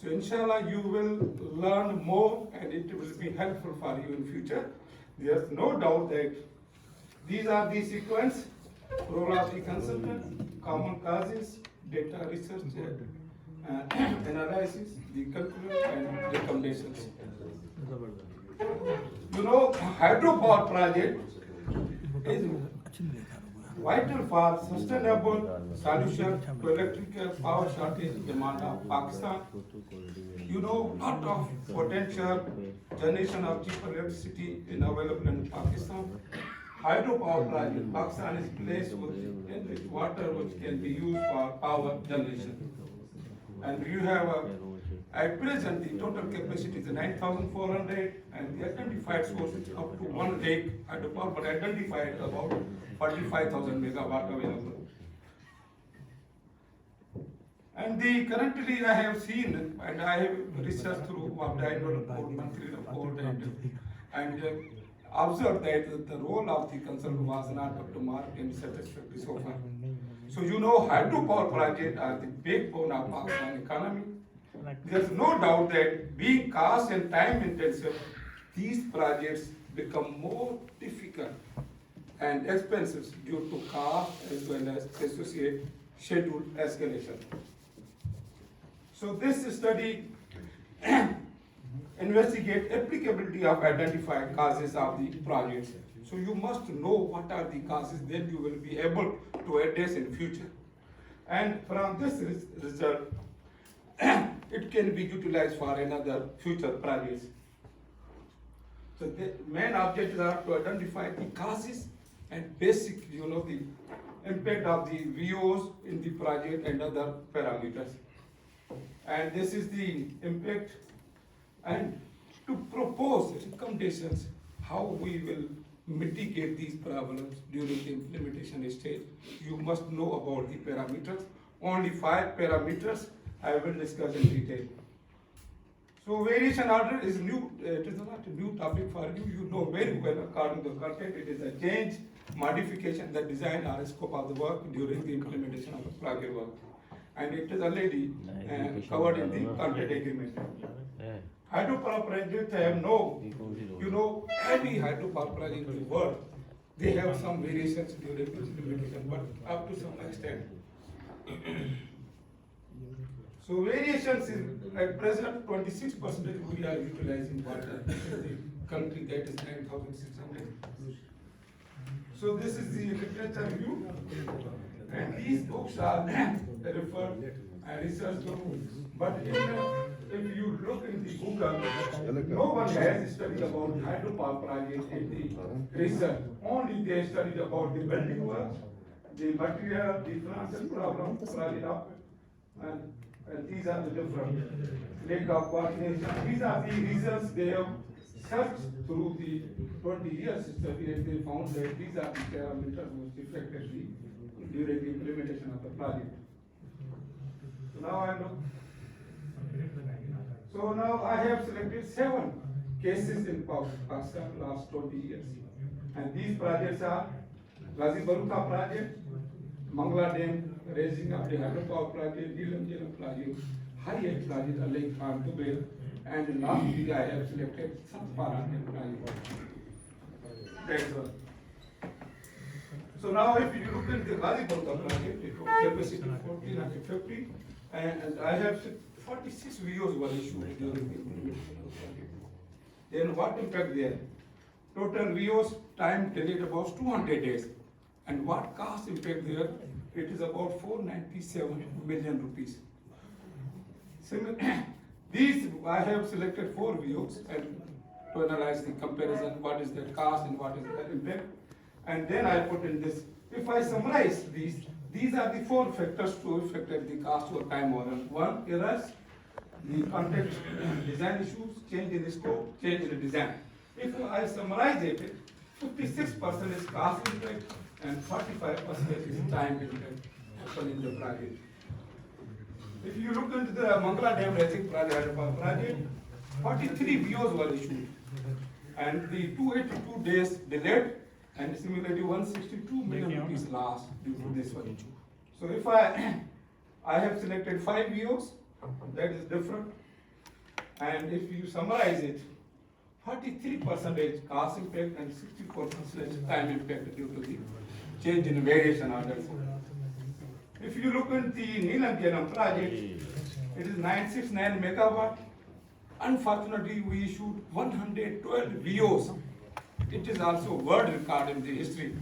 So inshallah you will learn more and it will be helpful for you in future. There's no doubt that these are the sequence, role of the consultant, common causes, data research, analysis, the conclusion and recommendations. You know, hydropower project is vital for sustainable solution to electrical power shortage demand of Pakistan. You know, lot of potential generation of cheaper electricity is available in Pakistan. Hydropower project, Pakistan is placed with water which can be used for power generation. And you have at present the total capacity is 9,400 and the identified sources up to 1 lake hydropower, but identified about 45,000 megawatt available. And currently I have seen and I have researched through Wapda report, monthly report and observed that the role of the consultant was not up to mark and satisfactory so far. So you know hydropower projects are the backbone of Pakistan economy. There's no doubt that being cost and time intensive, these projects become more difficult and expensive due to cost as well as associated schedule escalation. So this study investigate applicability of identified causes of the projects. So you must know what are the causes, then you will be able to address in future. And from this result, it can be utilized for another future projects. So the main objectives are to identify the causes and basic, you know, the impact of the VOs in the project and other parameters. And this is the impact, and to propose recommendations how we will mitigate these problems during the implementation stage. You must know about the parameters. Only 5 parameters I will discuss in detail. So variation order is new, it is not a new topic for you. You know very well according to the content. It is a change, modification, the design or scope of the work during the implementation of the project work. And it is already covered in the content agreement. Hydropower projects have no, you know, every hydropower project in the world, they have some variations during the implementation, but up to some extent. So variations is at present 26% we are utilizing water in the country, that is 9,600. So this is the literature review, and these books are referred and research group. But if you look in the Google, no one has studied about hydropower project in the research. Only they studied about the building work, the material, the financial problem, and these are the different lack of coordination. These are the reasons they have searched through the 20 years study, and they found that these are the parameters which affected during the implementation of the project. So now I look. So now I have selected 7 cases in Pakistan last 20 years. And these projects are Ghazi Baruta project, Mangla Dam, raising of the hydropower project, Neelam Jela project, High-End project, Alay Khan Dubai, and last week I have selected Satpara project. That's all. So now if you look at the Ghazi Baruta project, it has capacity 1450, and I have 46 videos were issued during the implementation of the project. Then what impact there? Total videos time delayed about 200 days. And what cost impact there? It is about 497 million rupees. These I have selected 4 videos and to analyze the comparison, what is the cost and what is the impact. And then I put in this. If I summarize these are the 4 factors to affect the cost or time order. 1, errors, the content design issues, change in the scope, change in the design. If I summarize it, 56% is cost impact and 45% is time impact in the project. If you look into the Mangla Dam raising project, 43 VOs were issued and the 282 days delayed, and similarly 162 million rupees lost due to this one. So if I have selected 5 VOs, that is different. And if you summarize it, 43% cost impact and 64% time impact due to the change in variation orders. If you look at the Neelam project, it is 969 megawatt. Unfortunately, we issued 112 VOs. It is also world record in the history.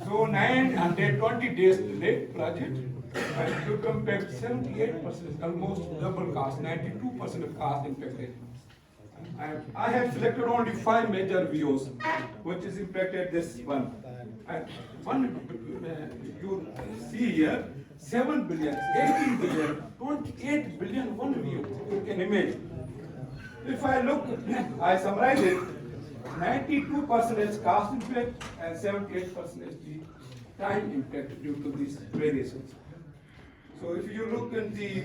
So 920 days delayed project, and to compare 78%, almost double cost, 92% of cost impacted. I have selected only 5 major VOs, which is impacted this one. And you see here, 7 billion, 18 billion, 28 billion, one VO. You can imagine. If I look, I summarize it, 92% cost impact and 78% the time impact due to these variations. So if you look at the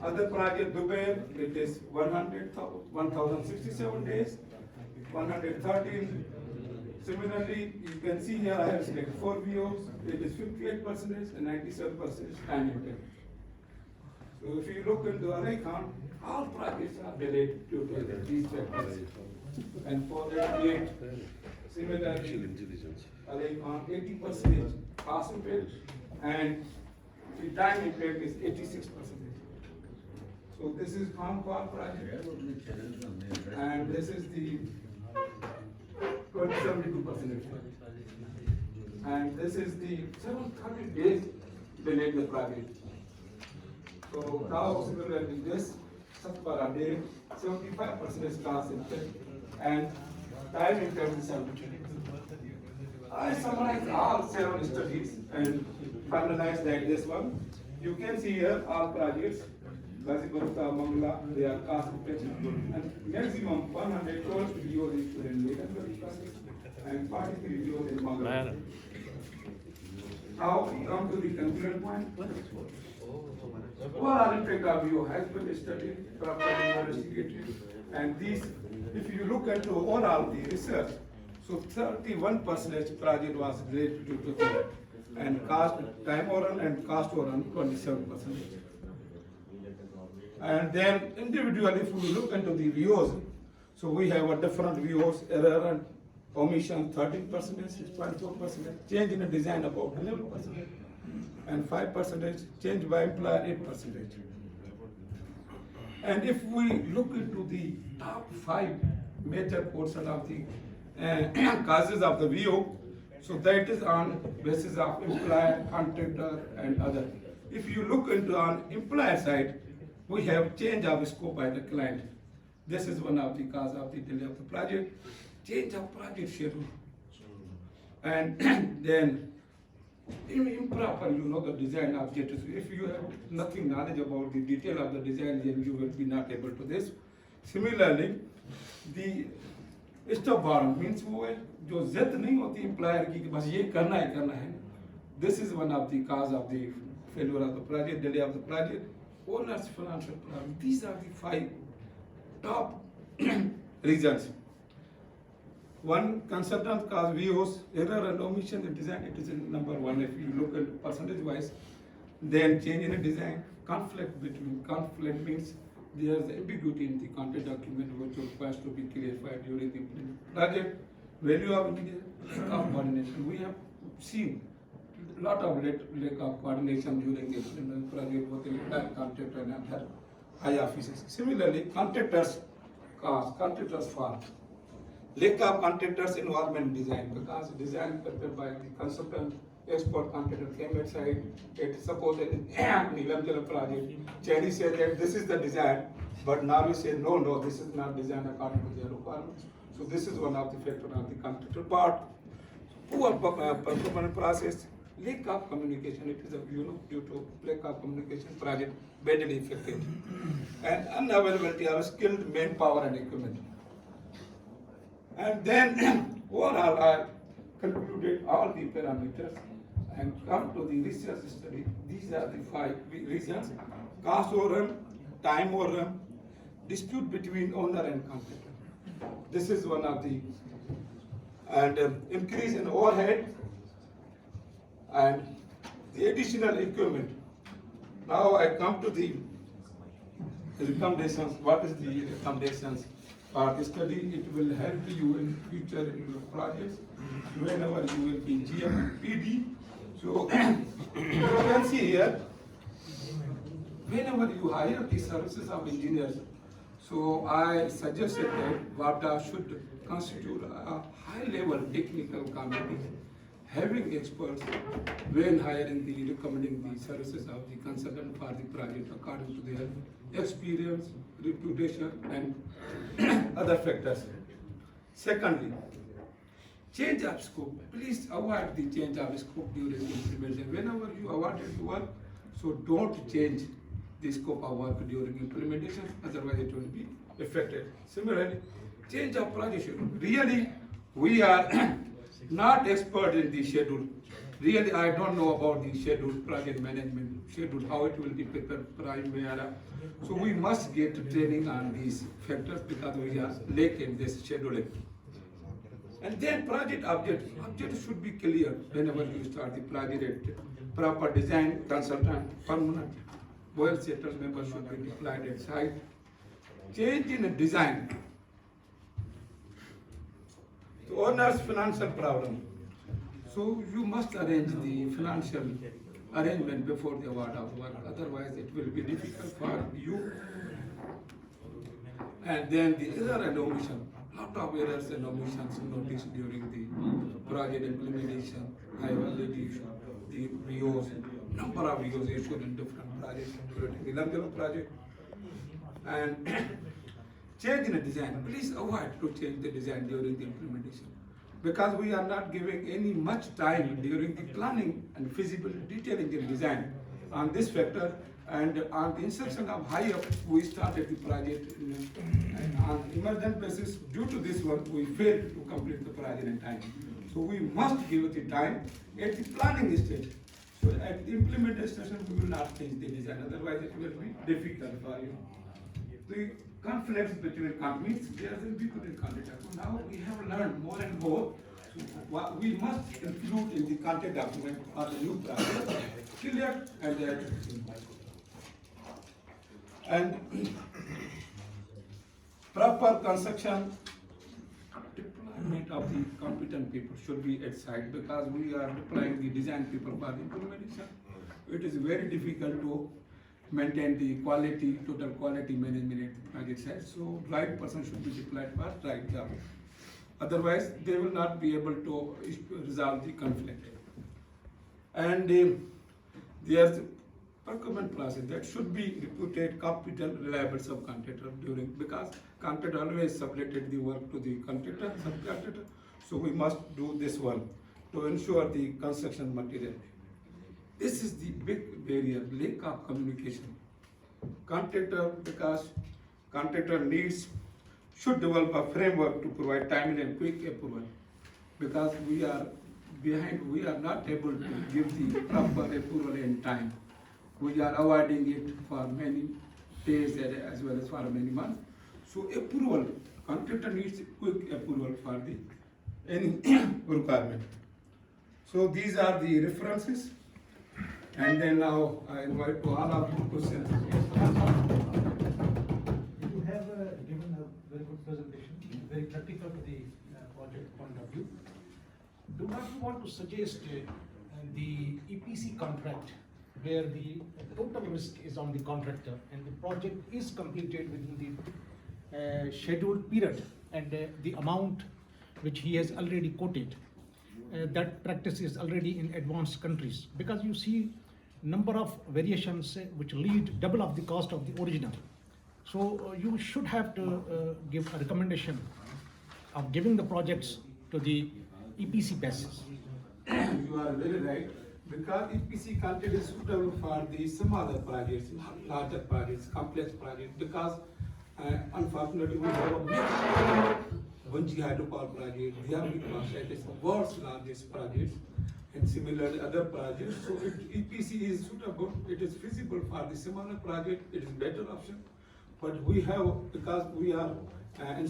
other project, Dubai, it is 1,067 days, 113. Similarly, you can see here I have selected 4 VOs, it is 58% and 97% time impact. So if you look into Alaykhand, all projects are delayed due to these factors. And for that date, similarly, Alaykhand 80% cost impact and the time impact is 86%. So this is Khankwar project, and this is the 72%. And this is the 730 days delayed the project. So now similarly this Satpara day 75% cost impact and time impact is 70%. I summarize all 7 studies and finalize that this one. You can see here all projects, Gazipurta, Mangla, they are cost effective and maximum 112 videos in Leland and 43 videos in Mangla. Now we come to the conclusion point. Overall impact of video has been studied, properly investigated, and these, if you look at the overall the research, so 31% project was related to the and cost time overrun and cost overrun 27%. And then individually, if we look into the VOs, so we have a different VOs, error and omission 13%, 6.4%, change in the design about 11%, and 5% change by employer 8%. And if we look into the top 5 major portion of the causes of the VO, so that is on basis of employer, contractor, and other. If you look into on employer side, we have change of scope by the client. This is one of the cause of the delay of the project. Change of project schedule. And then improper, the design objectives. If you have nothing knowledge about the detail of the design, then you will be not able to this. Similarly, the stop bottom means वो जो जिद नहीं होती employer की कि बस ये करना है. This is one of the cause of the failure of the project, delay of the project. Owner's financial problem. These are the 5 top reasons. One, consultant cause VOs, error and omission in design, it is in number 1 if you look at percentage wise. Then change in the design, conflict means there is ambiguity in the contract document which requires to be clarified during the project. Value of engineer, lack of coordination. We have seen a lot of lack of coordination during the project with the entire contractor and other high offices. Similarly, contractors fault. Lack of contractors involvement in design, because design prepared by the consultant, expert contractor came at side, it suppose in Nilam project, Cherry said that this is the design, but now we say no, this is not design according to their requirements. So this is one of the factors of the contractor part. Poor procurement process, lack of communication, it is due to lack of communication, project badly affected. And unavailability of skilled manpower and equipment. And then overall I concluded all the parameters and come to the research study. These are the 5 reasons: cost overrun, time overrun, dispute between owner and contractor. This is one of the, and increase in overhead and the additional equipment. Now I come to the recommendations. What is the recommendations for the study? It will help you in future in your projects whenever you will be GM and PD. So you can see here, whenever you hire the services of engineers, so I suggested that Wapda should constitute a high-level technical committee having experts when hiring the recommending the services of the consultant for the project according to their experience, reputation, and other factors. Secondly, change of scope. Please avoid the change of scope during implementation. Whenever you awarded the work, so don't change the scope of work during implementation, otherwise it will be affected. Similarly, change of project schedule. Really, we are not expert in the schedule. Really, I don't know about the schedule, project management schedule, how it will be prepared primarily. So we must get training on these factors because we are late in this scheduling. And then project object. Object should be clear whenever you start the project. Proper design, consultant, permanent, well settled members should be deployed at site. Change in the design. The owner's financial problem. So you must arrange the financial arrangement before the award of work. Otherwise, it will be difficult for you. And then the error and omission. Lot of errors and omissions noticed during the project implementation. I already issued the VOs, number of VOs issued in different projects, including the Langalo project. And change in the design. Please avoid to change the design during the implementation because we are not giving any much time during the planning and feasibility detailing the design on this factor. And on the instruction of high up, we started the project and on emergent basis. Due to this work, we failed to complete the project in time. So we must give it the time at the planning stage. So at the implementation, we will not change the design. Otherwise, it will be difficult for you. The conflicts between companies, there will be between contractors. So now we have learned more and more. So what we must include in the contract document for the new project, clear and proper construction deployment of the competent people should be at site because we are deploying the design people for the implementation. It is very difficult to maintain the quality, total quality management at the project site. So right person should be deployed for right job. Otherwise, they will not be able to resolve the conflict. And there's procurement process that should be reputed competent, reliable subcontractor during because contractor always subletted the work to the contractor, subcontractor. So we must do this one to ensure the construction material. This is the big barrier, lack of communication. Contractor, because contractor should develop a framework to provide timely and quick approval. Because we are behind, we are not able to give the proper approval in time. We are avoiding it for many days as well as for many months. So approval, contractor needs quick approval for the any requirement. So these are the references. And then now I invite to all of you questions. You have given a very good presentation, very practical to the project point of view. Do not you want to suggest the EPC contract where the total risk is on the contractor and the project is completed within the scheduled period and the amount which he has already quoted, that practice is already in advanced countries because you see number of variations which lead double of the cost of the original. So you should have to give a recommendation of giving the projects to the EPC basis. You are very right. Because EPC contract is suitable for the some other projects, larger projects, complex projects. Because unfortunately we have a big Bunchi hydropower project, we have big project, it's the world's largest project, and similarly other projects. So EPC is suitable, it is feasible for the similar project, it is better option. But we have, because we are in